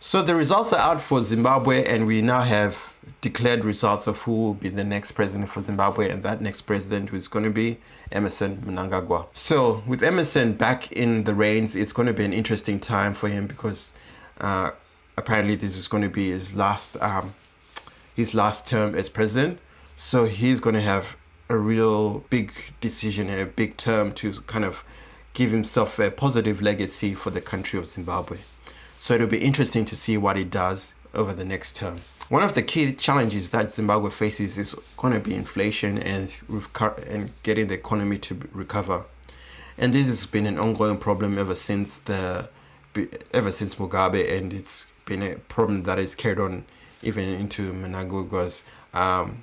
So the results are out for Zimbabwe, and we now have declared results of who will be the next president for Zimbabwe, and that next president is going to be Emmerson Mnangagwa. So with Emmerson back in the reins, it's going to be an interesting time for him because apparently this is going to be his last term as president. So he's going to have a real big decision and a big term to kind of give himself a positive legacy for the country of Zimbabwe. So it'll be interesting to see what he does over the next term. One of the key challenges that Zimbabwe faces is going to be inflation and getting the economy to recover. And this has been an ongoing problem ever since Mugabe, and it's been a problem that is carried on even into Mnangagwa's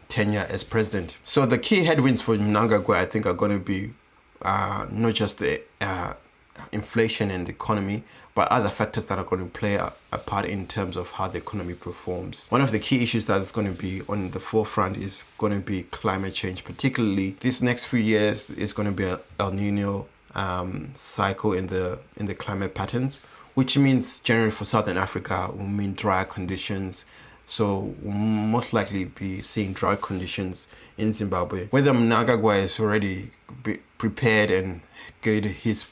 tenure as president. So the key headwinds for Mnangagwa, I think, are going to be not just the inflation and the economy, but other factors that are going to play a part in terms of how the economy performs. One of the key issues that is going to be on the forefront is going to be climate change. Particularly, this next few years is going to be an El Nino cycle in the climate patterns, which means generally for Southern Africa will mean drier conditions. So we'll most likely be seeing dry conditions in Zimbabwe. Whether Mnangagwa is already prepared and get his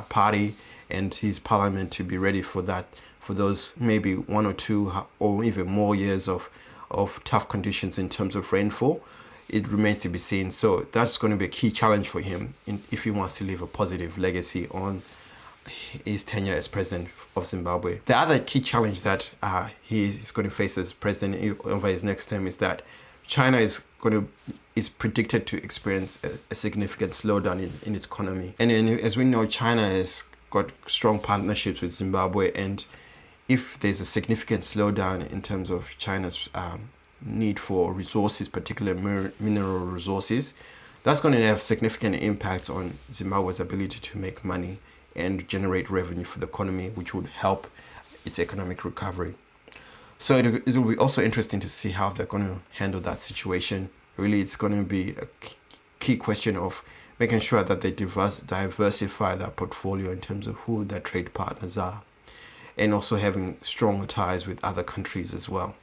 party and his parliament to be ready for that, for those maybe 1 or 2 or even more years of tough conditions in terms of rainfall, it remains to be seen. So that's going to be a key challenge for him if he wants to leave a positive legacy on his tenure as president of Zimbabwe. The other key challenge that he is going to face as president over his next term is that China is predicted to experience a significant slowdown in its economy. And as we know, China has got strong partnerships with Zimbabwe, and if there's a significant slowdown in terms of China's need for resources, particularly mineral resources, that's going to have significant impacts on Zimbabwe's ability to make money and generate revenue for the economy, which would help its economic recovery. So it will be also interesting to see how they're going to handle that situation. Really, it's going to be a key question of making sure that they diversify their portfolio in terms of who their trade partners are, and also having strong ties with other countries as well.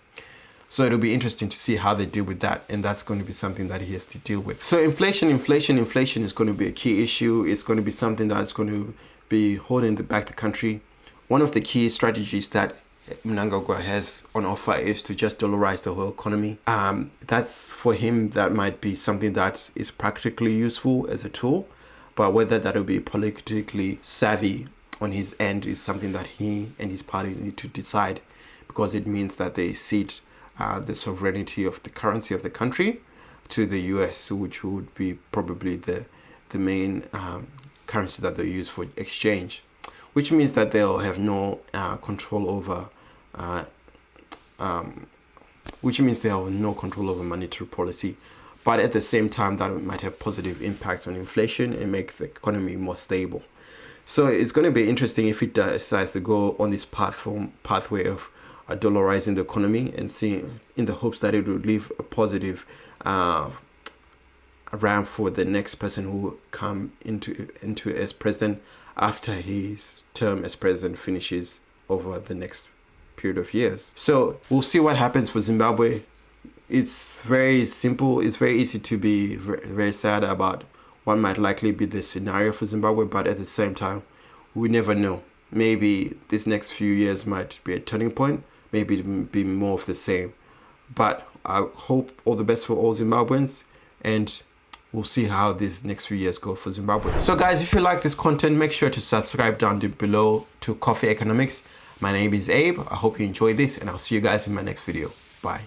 So it'll be interesting to see how they deal with that, and that's going to be something that he has to deal with. So inflation is going to be a key issue. It's going to be something that's going to be holding back the country. One of the key strategies that Mnangagwa has on offer is to just dollarize the whole economy. That's for him, that might be something that is practically useful as a tool, but whether that will be politically savvy on his end is something that he and his party need to decide, because it means that they cede the sovereignty of the currency of the country to the US, which would be probably the main currency that they use for exchange, which means that they'll have no control over monetary policy. But at the same time, that might have positive impacts on inflation and make the economy more stable. So it's going to be interesting if it decides to go on this pathway of dollarizing the economy, and seeing in the hopes that it would leave a positive ramp for the next person who will come into as president after his term as president finishes over the next period of years. So we'll see what happens for Zimbabwe. It's very simple. It's very easy to be very sad about what might likely be the scenario for Zimbabwe, but at the same time, we never know. Maybe this next few years might be a turning point. Maybe it be more of the same. But I hope all the best for all Zimbabweans, and we'll see how these next few years go for Zimbabwe. So guys, if you like this content, make sure to subscribe down below to Coffee Economics. My name is Abe. I hope you enjoyed this, and I'll see you guys in my next video. Bye.